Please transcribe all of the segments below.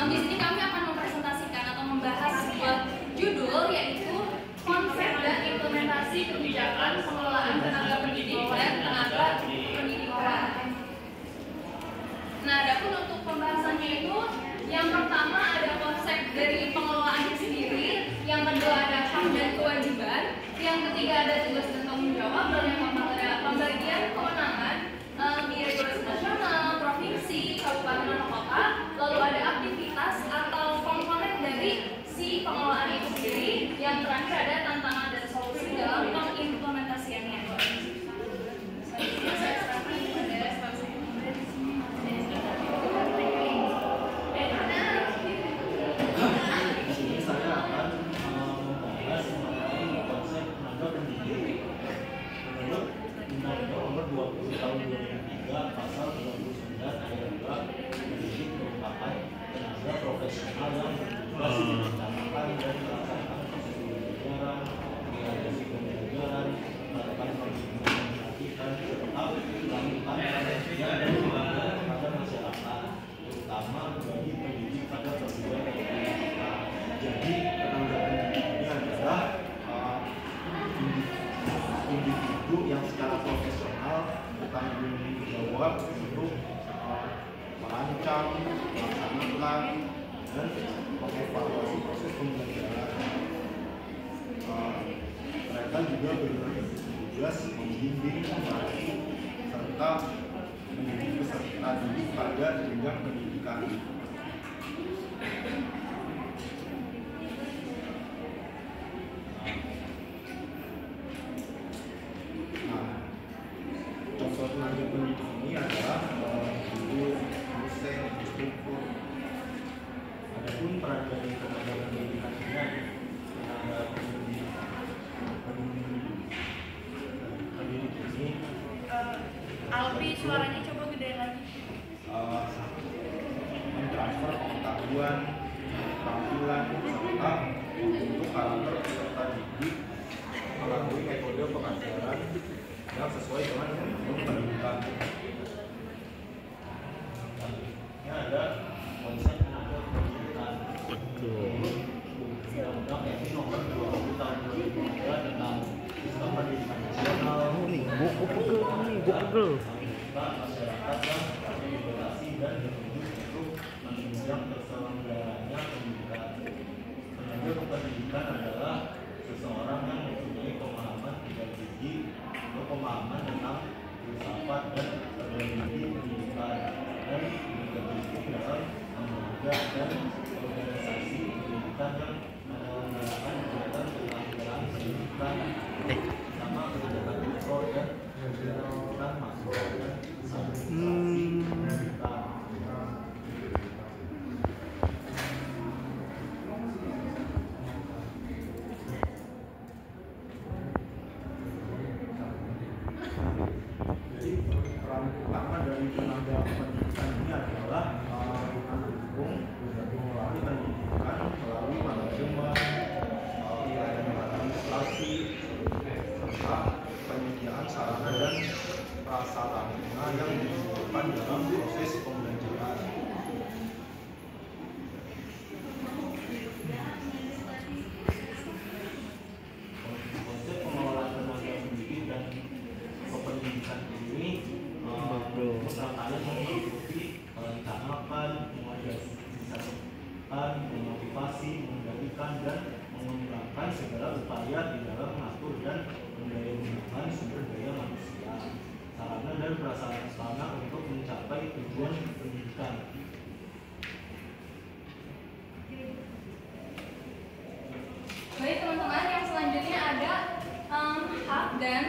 Di sini kami akan mempresentasikan atau membahas sebuah judul yaitu konsep dan implementasi kebijakan pengelolaan tenaga pendidik dan tenaga pendidikan. Nah, adapun untuk pembahasannya itu yang pertama ada konsep dari pengelolaan itu sendiri, yang kedua ada hak dan kewajiban, yang ketiga ada tugas dan tanggung jawab, dan yang keempat ada pembagian kewenangan di regulasi nasional, provinsi, kabupaten atau kota, lalu ada aktivitas atau komponen dari si pengelolaan itu sendiri, yang terakhir ada tantangan dan solusi dalam pengimplementasiannya. Yang secara profesional bertanggung jawab untuk merancang, melaksanakan, dan mengevaluasi proses pembelajaran. Mereka juga bertugas membimbing, melatih, serta mendidik peserta didik pada jenjang pendidikan. Contoh tenaga pendidik ini adalah guru, dosen, instruktur. Adapun peran dari tenaga pendidikan ini tenaga pendidik ini Alpi, suaranya coba gede lagi. mentransfer pengetahuan, keterampilan, serta membentuk karakter peserta didik melalui metode pengajaran yang sesuai dengan kurikulum pendidikan. Ini ada konsep tenaga pendidikan. Undang-Undang RI Nomor 20 Tahun 2003 tentang Sistem Pendidikan Nasional. Buku pegel. Masyarakat yang terintegrasi dan ditunjuk untuk menunjang terselenggaranya pendidikan. Tenaga kependidikan adalah seseorang yang mempunyai pemahaman tidak tinggi atau pemahaman tentang filsafat dan teknologi pendidikan dan berkontribusi dalam lembaga dan organisasi pendidikan yang menyelenggarakan kegiatan pelanggaran pendidikan sama kebijakan kontrol dan pendidikan masukan dan pendidikan. Jadi peran utama dari tenaga pendidikan ini adalah mendukung pengelolaan pendidikan melalui manajemen, administrasi, serta penyediaan sarana dan prasarana yang dibutuhkan dalam proses pembelajaran. Konsep pengelolaan tenaga pendidik dan kependidikan ini meliputi merencanakan, mengajarkan, memotivasi, mengendalikan, dan mengembangkan segala upaya di dalam mengatur dan mendayagunakan sumber daya manusia, sarana dan prasarana untuk mencapai tujuan pendidikan. Baik teman-teman, yang selanjutnya ada hak dan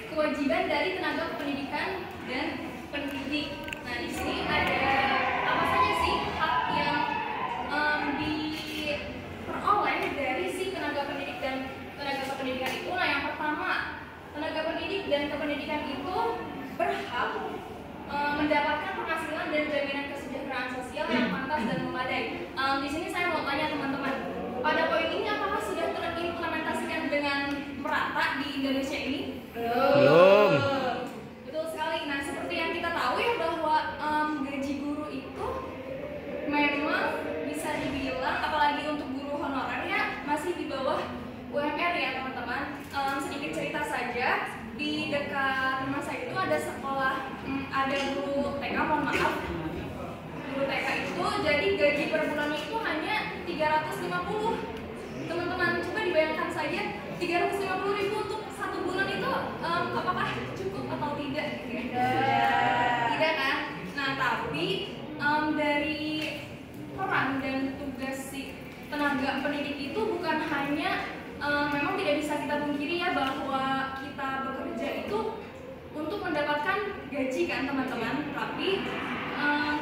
kewajiban dari tenaga pendidikan dan pendidik. Nah, di sini ada apa saja sih hak yang diperoleh dari si tenaga pendidik dan tenaga kependidikan itu? Nah, yang pertama, tenaga pendidik dan kependidikan itu berhak mendapatkan penghasilan dan jaminan kesejahteraan sosial yang pantas dan memadai. Di sini saya mau tanya teman-teman, pada poin ini apakah sudah terimplementasikan dengan merata di Indonesia ini? Belum. Betul sekali. Nah, seperti yang kita tahu ya bahwa gaji guru itu memang bisa ada guru TK, mohon maaf, guru TK itu jadi gaji per bulannya itu hanya 350. Teman-teman coba dibayangkan saja 350.000 untuk satu bulan itu apakah cukup atau tidak? Tidak kan? Nah tapi dari peran dan tugas si tenaga pendidik itu bukan hanya memang tidak bisa kita pungkiri ya bahwa kita bekerja itu untuk mendapatkan gaji kan teman-teman, tapi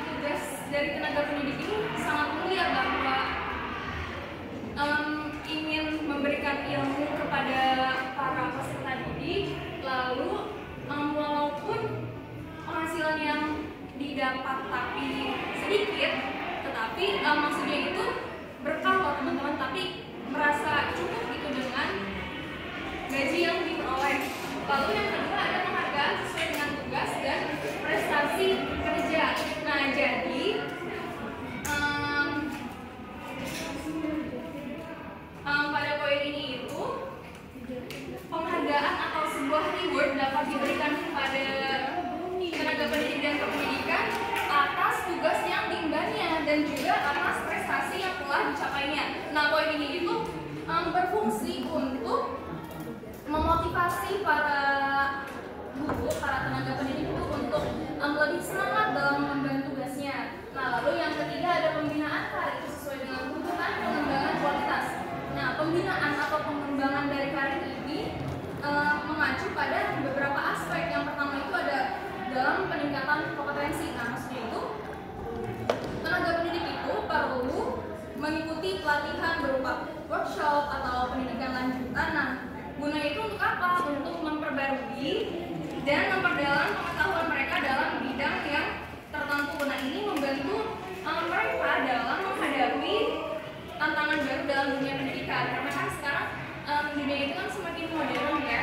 tugas dari tenaga pendidik ini sangat mulia bahwa ingin memberikan ilmu kepada para peserta didik, lalu walaupun penghasilan yang didapat tapi sedikit, tetapi maksudnya itu berkah loh teman-teman, tapi merasa cukup gitu dengan gaji yang diperoleh. Lalu yang kedua ada penghargaan sesuai dengan tugas dan prestasi kerja. Nah jadi pada poin ini itu penghargaan atau sebuah reward dapat diberikan kepada tenaga pendidik dan kependidikan atas tugas yang diembannya dan juga atas prestasi yang telah dicapainya. Nah poin ini itu berfungsi untuk memotivasi para guru, para tenaga pendidik itu untuk lebih semangat dalam mengemban tugasnya. Nah lalu yang ketiga ada pembinaan karir sesuai dengan tuntutan pengembangan kualitas. Nah pembinaan atau pengembangan dari karir ini mengacu pada beberapa aspek. Yang pertama itu ada dalam peningkatan kompetensi. Nah maksudnya itu tenaga pendidik itu perlu mengikuti pelatihan berupa workshop atau pendidikan lanjutan. Nah guna itu untuk apa? Untuk memperbarui dan memperdalam pengetahuan mereka dalam bidang yang tertentu. Nah ini membantu mereka dalam menghadapi tantangan baru dalam dunia pendidikan. Karena kan sekarang dunia itu kan semakin modern ya.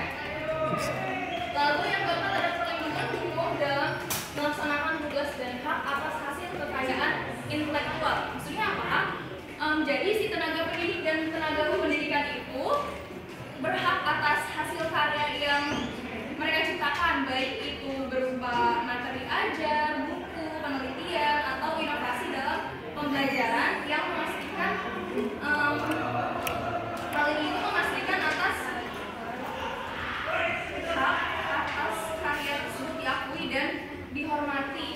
Lalu yang keempat ada perlindungan hukum dalam melaksanakan tugas dan hak atas hasil kekayaan intelektual. Maksudnya apa? Jadi si tenaga pendidik dan tenaga kependidikan itu berhak atas hasil karya yang mereka ciptakan, baik itu berupa materi ajar, buku, penelitian, atau inovasi dalam pembelajaran yang memastikan hal ini itu memastikan atas hak atas karya tersebut diakui dan dihormati.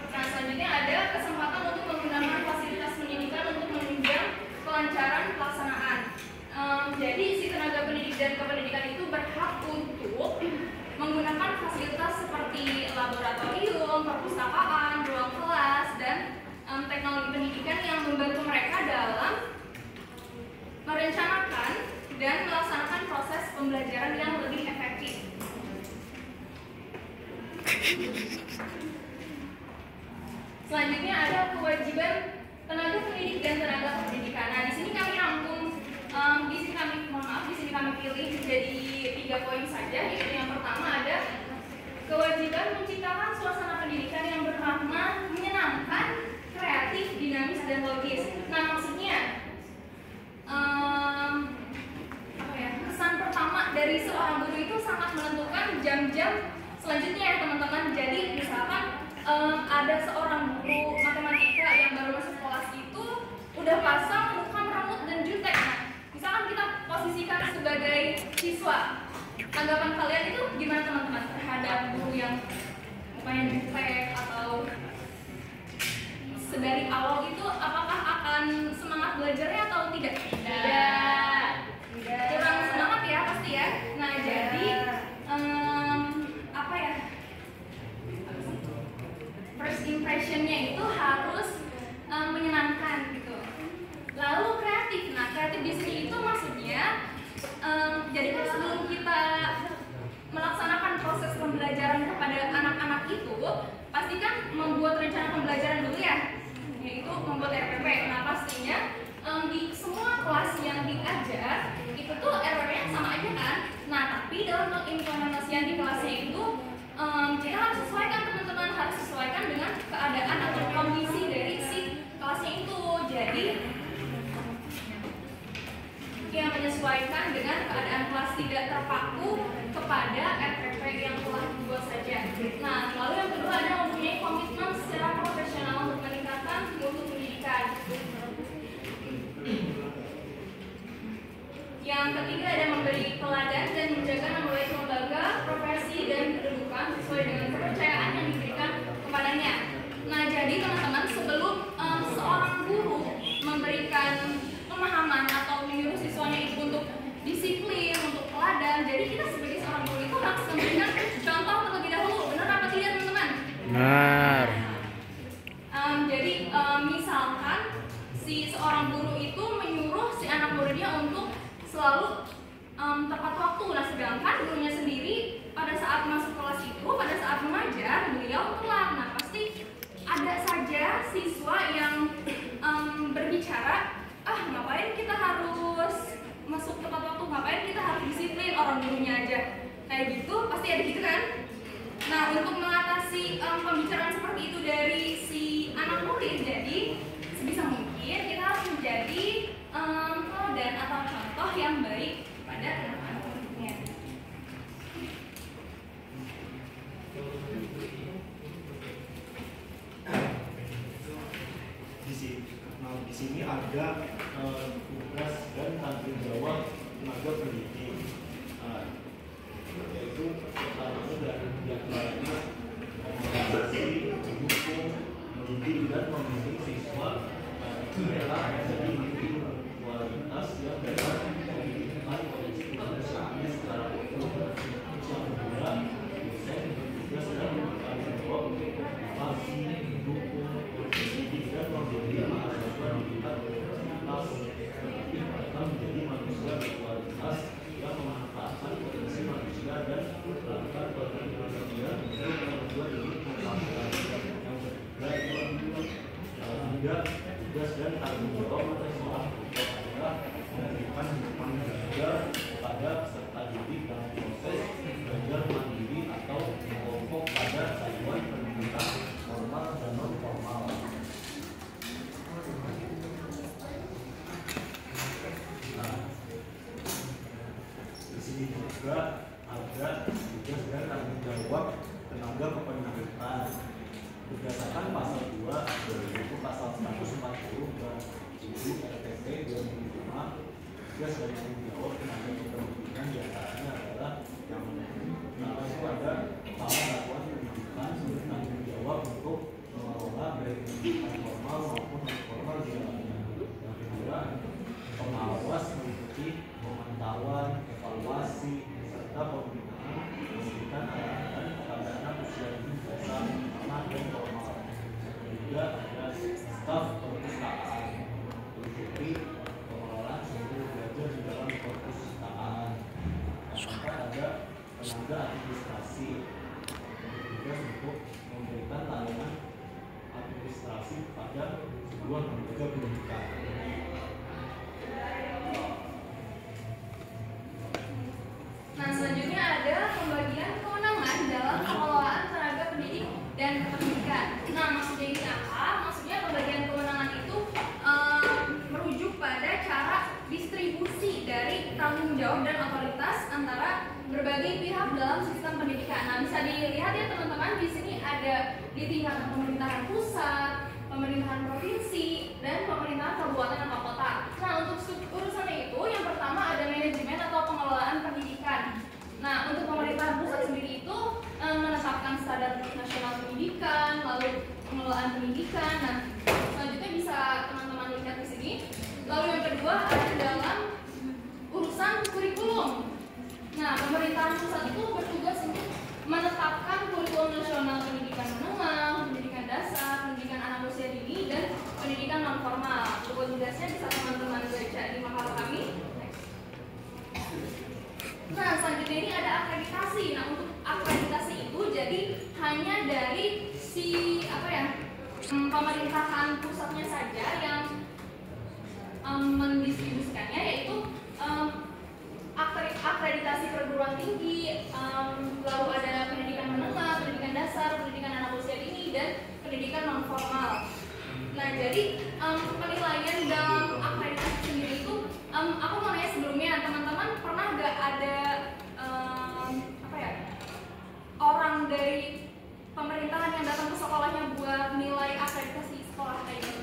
Nah selanjutnya ada kesempatan untuk menggunakan fasilitas pendidikan untuk menunjang kelancaran pelaksanaan. Jadi si tenaga pendidik dan kependidikan itu berhak untuk menggunakan fasilitas seperti laboratorium, perpustakaan, ruang kelas, dan teknologi pendidikan yang membantu mereka dalam merencanakan dan melaksanakan proses pembelajaran yang lebih efektif. Selanjutnya ada kewajiban tenaga pendidik dan tenaga pendidikan. Nah, di sini kami rangkum, di sini kami pilih jadi 3 poin saja. Yaitu yang pertama ada kewajiban menciptakan suasana pendidikan yang bermakna, menyenangkan, kreatif, dinamis, dan logis. Nah, maksudnya kesan pertama dari seorang guru itu sangat menentukan jam-jam selanjutnya ya teman-teman. Jadi misalkan ada seorang guru matematika yang baru masuk kelas itu udah pasang muka meremut dan jutek. Nah, misalkan kita posisikan sebagai siswa, tanggapan kalian itu gimana teman-teman terhadap guru yang mukanya jutek, atau sedari awal itu apakah akan semangat belajarnya atau tidak? Tidak. Kurang semangat ya pasti ya. Nah jadi apa ya? First impressionnya itu harus menyenangkan gitu. Lalu kreatif. Nah kreatif di sini itu maksudnya jadi kan sebelum kita melaksanakan proses pembelajaran kepada anak-anak itu, pastikan membuat rencana pembelajaran dulu ya, yaitu membuat RPP. Nah pastinya di semua kelas yang diajar itu tuh RPP-nya sama aja kan. Nah tapi dalam pengimplementasian di kelasnya itu kita harus sesuaikan teman-teman, harus sesuaikan dengan keadaan atau kondisi dari si kelasnya itu. Jadi yang menyesuaikan dengan keadaan kelas, tidak terpaku kepada RPP yang telah dibuat saja. Nah Benar. Jadi misalkan si seorang guru itu menyuruh si anak muridnya untuk selalu tepat waktu. Nah, sedangkan gurunya sendiri pada saat masuk kelas itu, pada saat mengajar, beliau telat. Nah, pasti ada saja siswa yang berbicara, ngapain kita harus masuk tepat waktu, ngapain kita harus disiplin, orang gurunya aja kayak gitu, pasti ada gitu kan. Nah, untuk mengatasi pembicaraan seperti itu dari si anak murid, jadi sebisa mungkin kita harus menjadi teladan atau contoh yang baik pada anak-anak muridnya. Di sini ada tugas dan tanggung jawab tenaga pendidik, yaitu pertama dari diantaranya mengawasi, mendukung, mendidik dan membimbing siswa dalam menjadi kualitas yang dapat pendidikan organisasi secara utuh. Yang kedua, dosen bertugas dan bertanggung jawab untuk mengawasi, mendukung, mendidik dan membimbing mahasiswa di tingkat universitas, tetapi mereka menjadi manusia berkualitas yang memanfaatkan potensi manusia dan melakukan penelitian untuk membuat diri mengembangkan. Yang ketiga, tugas dan tanggung jawab seorang guru adalah memberikan dukungan belajar pada peserta didik dalam proses belajar mandiri atau kelompok pada satuan pendidikan formal dan non formal. Di sini juga ada tugas dan tanggung jawab tenaga kependidikan berdasarkan pasal 2 yaitu pasal 140 dan RPT 2005. Tugas dan tanggung jawab tenaga kependidikan diantaranya adalah yang pertama itu ada kepala satuan pendidikan bertanggung jawab untuk mengelola baik pendidikan formal maupun non formal di dalamnya. Yang kedua, pengawas meliputi pemantauan, evaluasi serta pembinaan pendidikan anak-anak kepada anak usia dini dasar, anak dan formal. Yang ketiga, ada staf perpustakaan meliputi pengelolaan sumber belajar di dalam perpustakaan. Yang keempat, ada tenaga administrasi bertugas untuk memberikan layanan administrasi kepada sebuah lembaga pendidikan. Nah, selanjutnya ada pembagian kewenangan dalam pengelolaan tenaga pendidik dan kependidikan. Nah, maksudnya ini apa? Maksudnya pembagian kewenangan itu merujuk pada cara distribusi dari tanggung jawab dan otoritas antara berbagai pihak dalam sistem pendidikan. Nah, bisa dilihat ya teman-teman, di sini ada di tingkatan pemerintahan pusat, pemerintahan provinsi, dan pemerintahan kabupaten atau kota. Nah, untuk urusannya itu yang pertama ada manajemen atau pengelolaan pendidikan. Nah, untuk pemerintahan pusat sendiri itu menetapkan standar nasional pendidikan, lalu pengelolaan pendidikan. Nah, selanjutnya bisa teman-teman lihat di sini. Lalu yang kedua ada dalam urusan kurikulum. Nah, pemerintahan pusat itu bertugas untuk menetapkan kurikulum nasional pendidikan menengah, pendidikan dasar, pendidikan anak usia dini, dan pendidikan non formal. Tugasnya bisa teman-teman baca di makalah kami. Nah, selanjutnya ini ada akreditasi. Nah, untuk akreditasi itu jadi hanya dari pemerintahan pusatnya saja yang mendistribusikannya, yaitu akreditasi perguruan tinggi, lalu ada pendidikan menengah, pendidikan dasar, pendidikan anak usia dini, dan pendidikan non formal. Nah, jadi penilaian dalam akreditasi sendiri itu, aku mau nanya sebelumnya, teman-teman pernah nggak ada orang dari pemerintahan yang datang ke sekolahnya buat nilai akreditasi sekolah kayak gitu?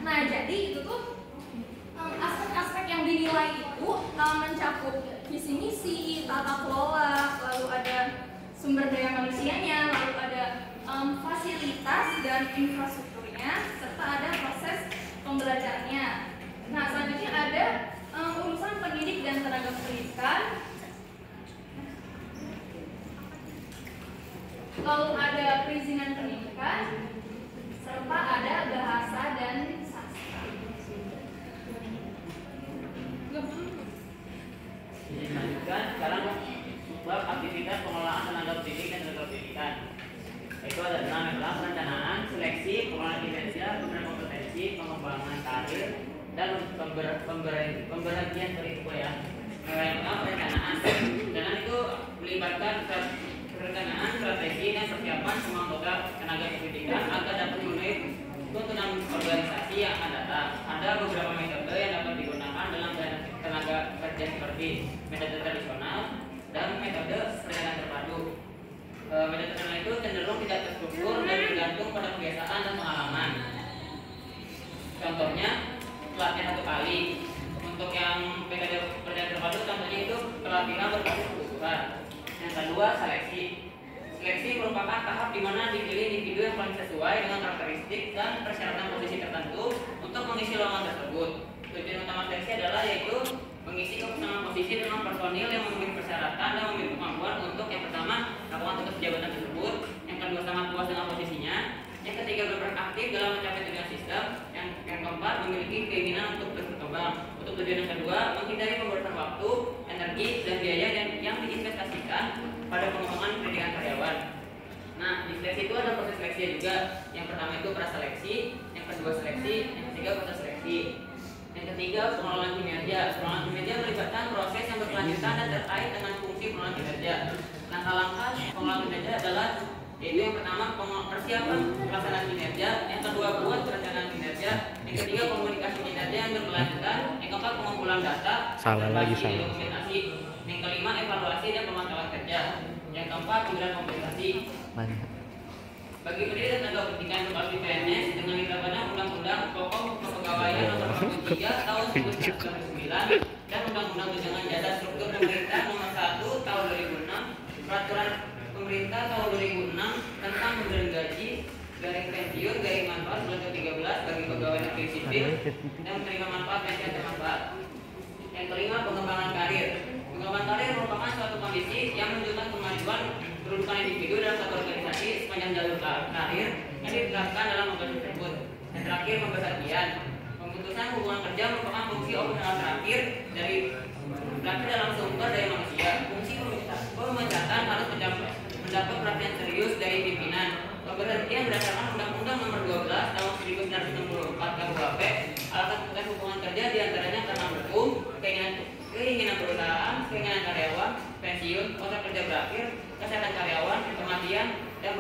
Nah, jadi itu tuh aspek-aspek yang dinilai itu mencakup visi misi, tata kelola, lalu ada sumber daya manusianya, lalu ada fasilitas dan infrastrukturnya, serta ada proses pembelajarannya. Nah, selanjutnya ada urusan pendidik dan tenaga pendidikan, lalu ada perizinan pendidikan, serta ada bahasa dan sastra. Dilanjutkan sekarang bab aktivitas pengelolaan tenaga pendidik dan tenaga pendidikan. Itu ada 6 adalah perencanaan, seleksi, pengelolaan kinerja, pemberian kompetensi, pengembangan karir, dan pemberhentian berisiko ya. Yang pertama perencanaan. Perencanaan itu melibatkan perencanaan, strategi, dan persiapan semua anggota tenaga pendidikan agar dapat memenuhi tuntutan organisasi yang akan datang. Ada beberapa metode yang dapat digunakan dalam tenaga kerja seperti metode tradisional dan metode perencanaan terpadu. Metode tradisional itu cenderung tidak terstruktur dan tergantung pada kebiasaan dan pengalaman. Contohnya pelatihan 1 kali. Untuk yang metode perencanaan terpadu contohnya itu pelatihan berbasis kebutuhan. Yang kedua seleksi. Seleksi merupakan tahap di mana dipilih individu yang paling sesuai dengan karakteristik dan persyaratan posisi tertentu untuk mengisi lowongan tersebut. Tujuan utama seleksi adalah yaitu mengisi kekosongan posisi dengan personil yang memiliki persyaratan dan memiliki kemampuan untuk yang pertama melakukan tugas jabatan tersebut, yang kedua sangat puas dengan posisinya, yang ketiga berperan aktif dalam mencapai tujuan sistem, yang keempat memiliki keinginan untuk terus berkembang. Untuk tujuan yang kedua menghindari pemborosan waktu, energi, dan biaya yang diinvestasikan pada pengembangan pendidikan karyawan. Nah, di seleksi itu ada proses seleksi juga. Yang pertama itu praseleksi, yang kedua seleksi, yang ketiga proses seleksi. Yang ketiga pengelolaan kinerja. Pengelolaan kinerja melibatkan proses yang berkelanjutan dan terkait dengan fungsi pengelolaan kinerja. Langkah-langkah pengelolaan kinerja adalah yaitu yang pertama persiapan pelaksanaan kinerja, yang kedua buat perencanaan kinerja, yang ketiga komunikasi kinerja yang berkelanjutan, yang keempat pengumpulan data, dokumentasi, yang kelima evaluasi dan pemantauan kerja, yang keempat pemberian kompensasi. Bagi pendiri dan tenaga pendidikan berbasis PNS dengan diterapkannya Undang-Undang Pokok Kepegawaian Nomor 43 Tahun 1999 dan Undang-Undang Tunjangan Jasa Struktur Pemerintah Nomor 1 Tahun 2006, Peraturan Pemerintah Tahun 2006 tentang pemberian gaji, garing pensiun, garing manfaat bulan ke-13 bagi pegawai negeri sipil dan menerima manfaat pensiun bermanfaat. Yang kelima pengembangan karir. Pengembangan karir merupakan suatu kondisi yang menunjukkan kemajuan kedudukan individu dalam satu organisasi sepanjang jalur karir yang diterapkan dalam organisasi tersebut. Yang terakhir pemberhentian. Pemutusan hubungan kerja merupakan fungsi operasional terakhir dalam sumber daya manusia. Fungsi pemecatan harus mendapat perhatian serius dari pimpinan. Pemberhentian berdasarkan Undang-Undang Nomor 12 Tahun 1964 KUHP. Alasan pemutusan hubungan kerja diantaranya karena hukum, keinginan perusahaan, keinginan karyawan, pensiun, kontrak kerja berakhir, kesehatan karyawan, kematian, dan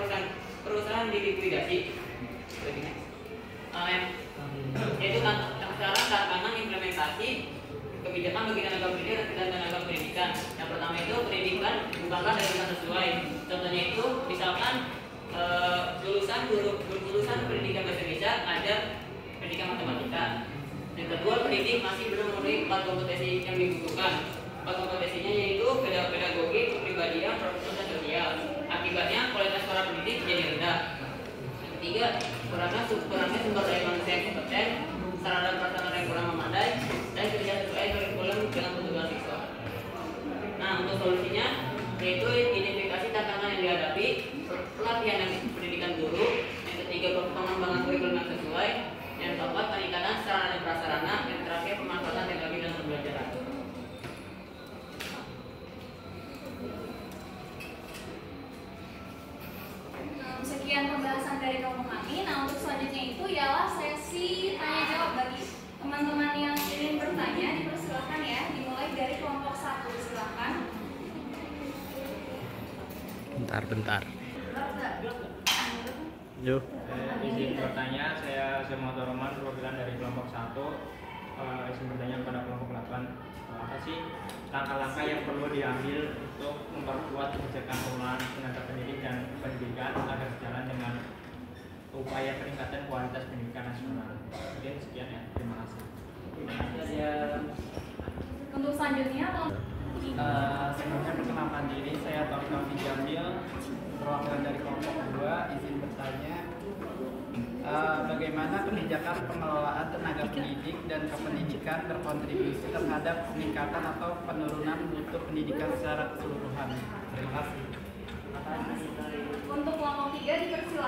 perusahaan dilikuidasi. Yaitu saran tantangan implementasi kebijakan bagi tenaga pendidik dan tenaga pendidikan. Yang pertama itu pendidikan bukanlah dari yang sesuai. Contohnya itu misalkan lulusan pendidikan bahasa Indonesia ada pendidikan matematika. Yang kedua pendidik masih belum memenuhi 4 kompetensi yang dibutuhkan. 4 kompetensinya yaitu pedagogi, kepribadian, profesional, dan sosial. Akibatnya kualitas para pendidik menjadi rendah. Yang ketiga kurangnya sumber daya manusia yang kompeten, sarana dan prasarana yang kurang memadai, dan tidak sesuai kurikulum dengan kebutuhan siswa. Nah, untuk solusinya yaitu identifikasi tantangan yang dihadapi, pelatihan dan pendidikan guru, yang ketiga pengembangan kurikulum yang sesuai, yang keempat peningkatan sarana dan prasarana, yang terakhir pemanfaatan teknologi dalam pembelajaran. Sekian pembahasan dari kelompok kami. Nah, untuk selanjutnya itu ialah sesi tanya jawab bagi teman-teman yang ingin bertanya. Dipersilakan ya, dimulai dari kelompok 1. Silakan. Bentar. Yuk. Izin bertanya, saya Zermato Roman, perwakilan dari kelompok 1. Izin bertanya kepada kelompok 8, apa sih langkah-langkah yang perlu diambil untuk memperkuat kebijakan pengelolaan tenaga pendidik dan pendidikan agar sejalan dengan upaya peningkatan kualitas pendidikan nasional. Mungkin sekian ya, terima kasih. Untuk selanjutnya, sebelumnya perkenalkan diri, saya Taufik Jamil, perwakilan dari kelompok 2. Izin bertanya, bagaimana kebijakan pengelolaan tenaga pendidik dan kependidikan berkontribusi terhadap peningkatan atau penurunan mutu pendidikan secara keseluruhan? Terima kasih. untuk kelompok 3 dipersilakan.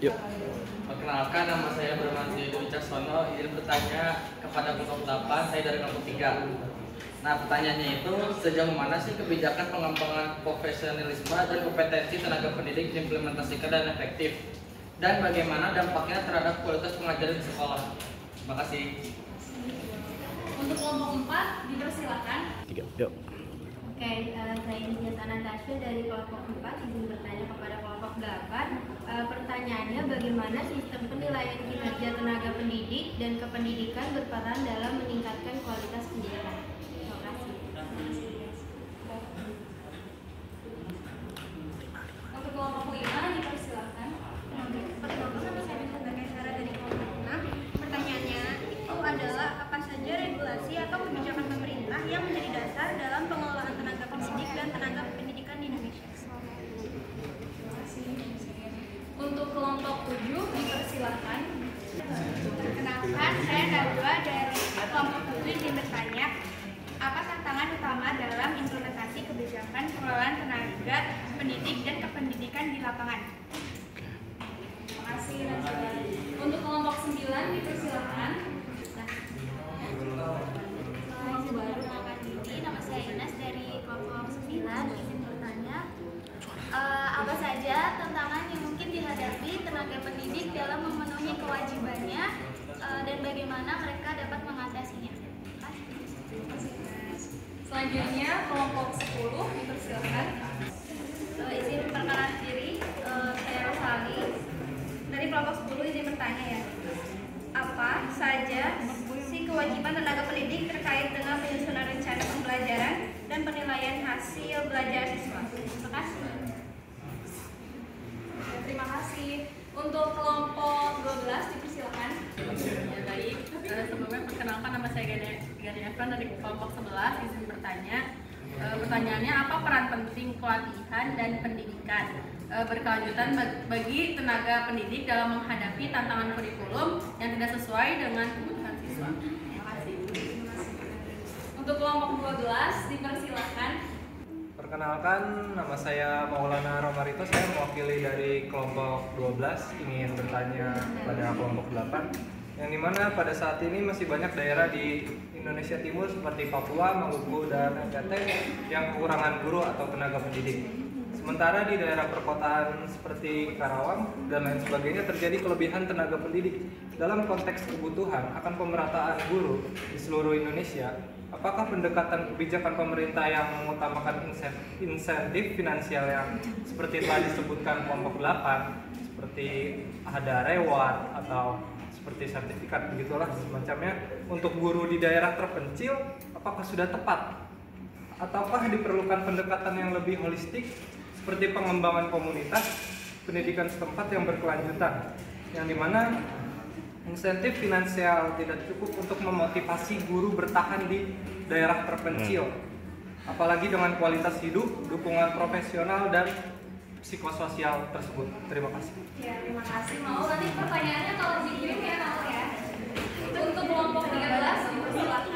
Yuk. Perkenalkan, nama saya Bramantio Wicaksono. Izin bertanya kepada kelompok 8, saya dari kelompok 3. Nah, pertanyaannya itu, sejauh mana sih kebijakan pengembangan profesionalisme dan kompetensi tenaga pendidik diimplementasikan dan efektif? Dan bagaimana dampaknya terhadap kualitas pengajaran di sekolah? Terima kasih. Untuk kelompok 4 dipersilakan. 3. Yuk. Oke, saya Nijat Natasha dari kelompok 4 izin bertanya kepada kelompok 8. Pertanyaannya, bagaimana sistem penilaian kinerja tenaga pendidik dan kependidikan berperan dalam meningkatkan kualitas pendidikan? Terima kasih. Untuk kelompok 5 dipersilakan. Pertama, nama saya sebagai Sarah dari kelompok 6. Pertanyaannya itu adalah apa saja regulasi atau kebijakan pemerintah yang menjadi dasar dalam pengelolaan tenaga pendidik dan tenaga pendidikan di Indonesia. Untuk kelompok 7 dipersilakan. Perkenalkan, saya Najwa dari kelompok 7 ingin bertanya, apa tantangan utama dalam implementasi kebijakan pengelolaan tenaga pendidik dan kependidikan di lapangan? Terima kasih Najwa. Untuk kelompok 9 dipersilakan. Nama saya Ines dari kelompok 9 izin bertanya, apa saja tantangan yang mungkin dihadapi tenaga pendidik dalam memenuhi kewajibannya dan bagaimana mereka dapat mengatasinya? Selanjutnya kelompok 10 dipersilakan. Izin perkenalan diri, saya Rosali dari kelompok 10 izin bertanya ya. Apa saja sih kewajiban tenaga pendidik terkait dengan penyusunan rencana pembelajaran dan penilaian hasil belajar siswa? Terima kasih. Terima kasih. Untuk kelompok 12 dipersilakan. Ya, baik. Sebelumnya perkenalkan, nama saya Gani Evan dari kelompok 11 izin bertanya. Pertanyaannya, apa peran penting pelatihan dan pendidikan berkelanjutan bagi tenaga pendidik dalam menghadapi tantangan kurikulum yang tidak sesuai dengan kebutuhan siswa? Terima kasih. Untuk kelompok 12 dipersilakan. Perkenalkan, nama saya Maulana Romarito, saya mewakili dari kelompok 12, ingin bertanya pada kelompok 8, yang dimana pada saat ini masih banyak daerah di Indonesia Timur seperti Papua, Maluku, dan NTT yang kekurangan guru atau tenaga pendidik. Sementara di daerah perkotaan seperti Karawang dan lain sebagainya terjadi kelebihan tenaga pendidik. Dalam konteks kebutuhan akan pemerataan guru di seluruh Indonesia, apakah pendekatan kebijakan pemerintah yang mengutamakan insentif finansial yang seperti telah disebutkan kelompok 8, seperti ada reward atau seperti sertifikat begitulah semacamnya untuk guru di daerah terpencil, apakah sudah tepat? Ataukah diperlukan pendekatan yang lebih holistik seperti pengembangan komunitas, pendidikan setempat yang berkelanjutan, yang dimana insentif finansial tidak cukup untuk memotivasi guru bertahan di daerah terpencil, apalagi dengan kualitas hidup, dukungan profesional dan psikososial tersebut. Terima kasih. Ya, terima kasih. Mau nanti pertanyaannya kalau dikirim ya Mau ya. Untuk kelompok 13 dipersilakan.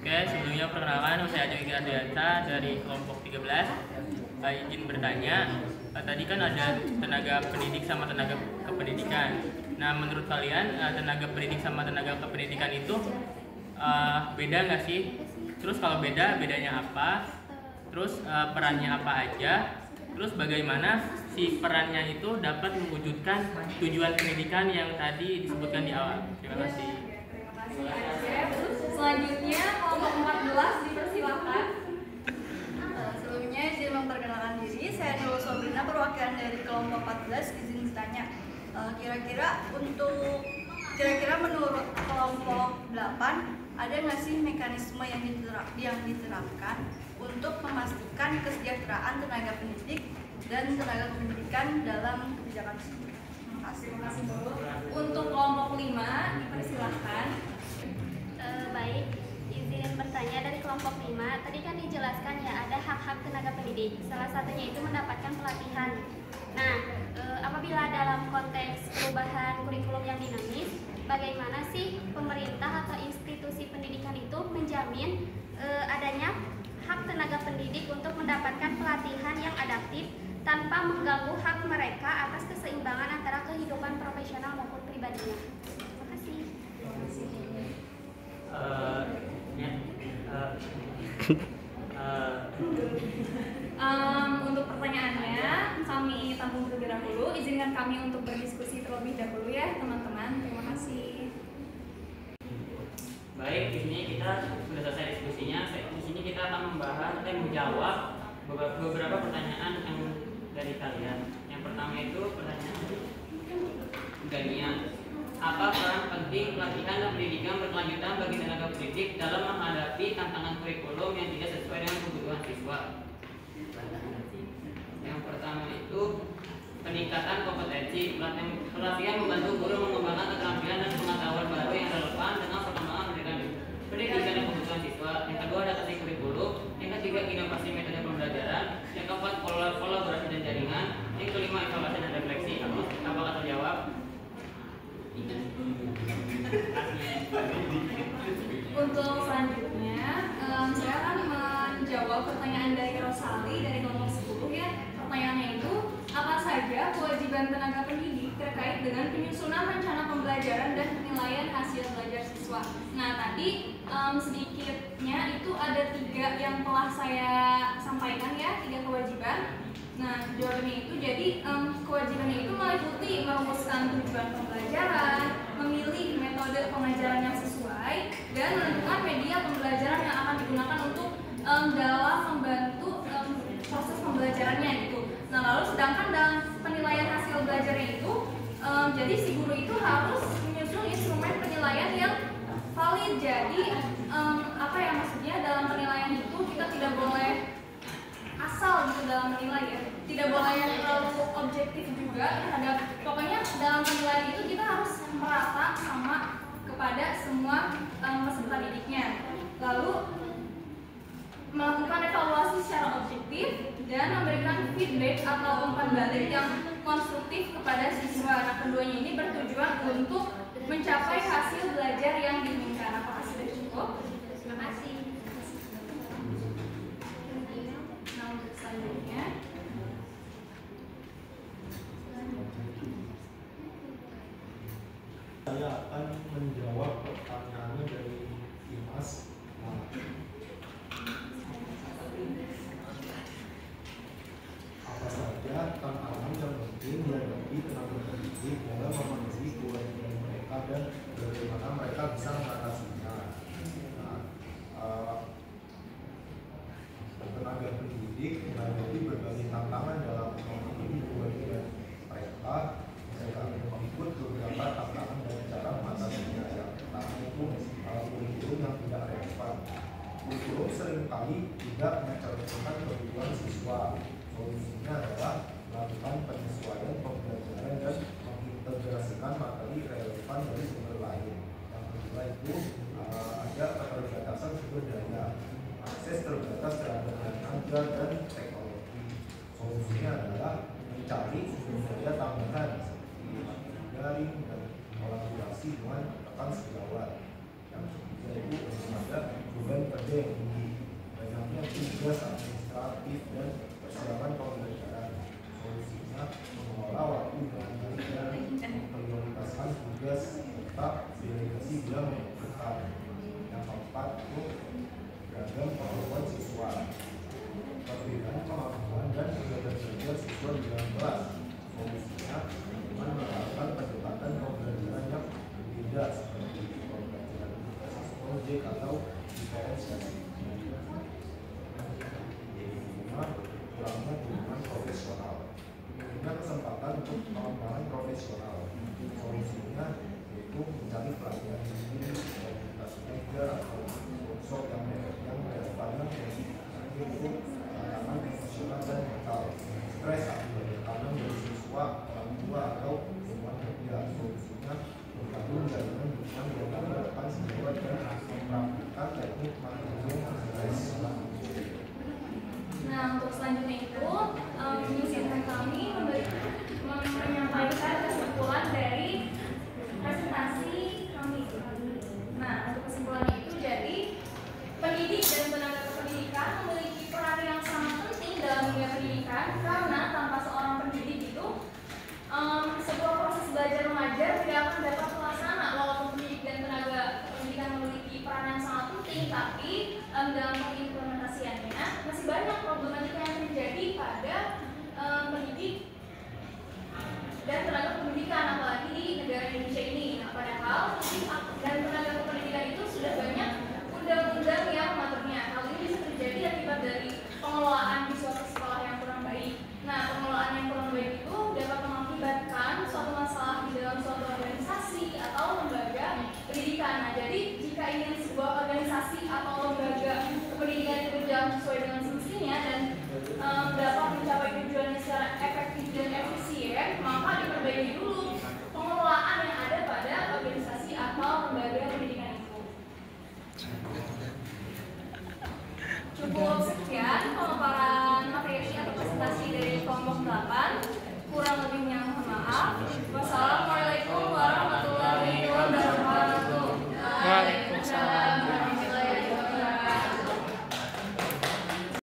Oke, sebelumnya perkenalkan, saya Adewika Adrianta dari kelompok 13. Izin bertanya, tadi kan ada tenaga pendidik sama tenaga kependidikan. Nah, menurut kalian tenaga pendidik sama tenaga kependidikan itu beda nggak sih? Terus kalau beda, bedanya apa? Terus perannya apa aja? Terus bagaimana si perannya itu dapat mewujudkan tujuan pendidikan yang tadi disebutkan di awal? Terima kasih. Terima kasih. Selanjutnya kelompok 14 dipersilakan. Sebelumnya izin memperkenalkan diri, saya Nurul Sobrina, perwakilan dari kelompok 14, izin bertanya. Kira-kira menurut kelompok 8 ada nggak sih mekanisme yang diterapkan untuk memastikan kesejahteraan tenaga pendidik dan tenaga pendidikan dalam kebijakan tersebut? Terima kasih dulu. Untuk kelompok 5 dipersilakan. Baik, izin bertanya dari kelompok 5. Tadi kan dijelaskan ya ada hak-hak tenaga pendidik. Salah satunya itu mendapatkan pelatihan. Nah, apabila dalam konteks perubahan kurikulum yang dinamis, bagaimana sih pemerintah atau institusi pendidikan itu menjamin adanya hak tenaga pendidik untuk mendapatkan pelatihan yang adaptif tanpa mengganggu hak mereka atas keseimbangan antara kehidupan profesional maupun pribadinya. Terima kasih. Untuk pertanyaannya, kami tampung terlebih dahulu. Izinkan kami untuk berdiskusi terlebih dahulu ya, teman-teman. Terima kasih. Baik, di sini kita sudah selesai diskusinya. Di sini kita akan membahas dan menjawab beberapa pertanyaan yang dari kalian. Yang pertama itu pertanyaan Gania. Apa peran penting pelatihan dan pendidikan berkelanjutan bagi tenaga pendidik dalam menghadapi tantangan kurikulum yang tidak sesuai dengan kebutuhan siswa? Yang pertama itu peningkatan kompetensi. Pelatihan membantu guru mengembangkan keterampilan dan pengetahuan baru yang relevan dengan perkembangan pendidikan dan kebutuhan siswa. Yang kedua, adaptasi kurikulum. Yang ketiga, inovasi metode pembelajaran. Yang keempat, kolaborasi dan jaringan. Yang kelima, evaluasi dan refleksi. Apakah terjawab? Untuk selanjutnya, saya akan menjawab pertanyaan dari Rosali dari kelompok 10 ya. Pertanyaannya itu, apa saja kewajiban tenaga pendidik terkait dengan penyusunan rencana pembelajaran dan penilaian hasil belajar siswa? Nah, tadi sedikitnya itu ada 3 yang telah saya sampaikan ya, 3 kewajiban. Nah, jawabannya itu jadi kewajibannya itu meliputi merumuskan tujuan pembelajaran, memilih metode pengajaran yang sesuai, dan menentukan media pembelajaran yang akan digunakan untuk dalam membantu proses pembelajarannya gitu. Nah, lalu sedangkan dalam penilaian hasil belajarnya itu, jadi si guru itu harus menyusun instrumen penilaian yang valid. Jadi apa ya maksudnya, dalam penilaian itu kita tidak boleh asal gitu dalam menilai ya, tidak boleh terlalu objektif juga terhadap, pokoknya dalam penilaian itu kita harus merata sama kepada semua peserta didiknya. Lalu melakukan evaluasi secara objektif dan memberikan feedback atau umpan balik yang konstruktif kepada siswa. Nah, keduanya ini bertujuan untuk mencapai hasil belajar yang diinginkan. Apakah sudah cukup? Terima kasih. Nah, untuk selanjutnya, saya akan menjawab pertanyaannya dari Dimas. Apa saja tantangan yang penting dihadapi tenaga pendidik dalam memenuhi kewajiban mereka dan bagaimana mereka bisa mengatasinya? Tenaga pendidik menghadapi berbagai tantangan dalam memenuhi kewajiban mereka. Saya akan mengikut beberapa tantangan dan cara mengatasinya. Yang pertama itu kurikulum yang tidak relevan. Kurikulum seringkali tidak mencerminkan kebutuhan siswa. Solusinya adalah melakukan penyesuaian pembelajaran dan mengintegrasikan materi relevan dari sumber lain. Yang kedua itu ada keterbatasan sumber daya, akses terbatas terhadap tenaga dan teknologi. Solusinya adalah mencari sumber daya tambahan seperti daring dan kolaborasi dengan rekan sejawat. Yang ketiga itu ada beban kerja yang tinggi, banyaknya tugas administratif dan persiapan pembelajaran. Solusinya mengelola waktu dengan baik dan memprioritaskan tugas serta delegasi bila membutuhkan. Yang keempat itu beragam kemampuan siswa, perbedaan kemampuan dan kegiatan belajar siswa di dalam kelas. Solusinya dengan menerapkan pendekatan pembelajaran yang berbeda seperti pembelajaran berbasis proyek atau diferensiasi. Kurangnya dukungan profesional, punya kesempatan untuk pengembangan profesional. Solusinya yaitu mencari pelatihan sendiri, komunitas belajar atau workshop yang relevan yaitu tantangan emosional dan mental, stres akibat tekanan dari siswa, orang tua atau lingkungan kerja. Solusinya bergabung jaringan dukungan yang melakukan sejawat dan mempraktikkan teknik manajemen stres. nah untuk selanjutnya itu mengizinkan kami menyampaikan kesimpulan dari presentasi kami. Nah untuk kesimpulannya itu jadi pendidikan pendidikan, karena tanpa seorang pendidik itu sebuah proses belajar mengajar tidak akan dapat terlaksana. Walaupun pendidik dan tenaga pendidikan memiliki peran yang sangat penting, tapi dalam pengimplementasiannya masih banyak problematika yang terjadi pada pendidik dan tenaga pendidikan, apalagi di negara Indonesia ini. Nah, padahal pendidik dan tenaga pendidikan itu sudah banyak undang-undang yang mengaturnya. Hal ini bisa terjadi akibat dari pengelolaan di suatu sekolah yang kurang baik. Nah, pengelolaan yang kurang baik itu dapat mengakibatkan suatu masalah di dalam suatu organisasi atau lembaga pendidikan. Nah, jadi jika ingin sebuah organisasi atau lembaga pendidikan itu berjalan sesuai dengan semestinya dan dapat mencapai tujuannya secara efektif dan efisien, maka diperbaiki dulu pengelolaan yang ada pada organisasi atau lembaga pendidikan itu. Cukup sekian pemaparan materi atau presentasi dari kelompok 8. Kurang lebihnya mohon maaf. Wassalamualaikum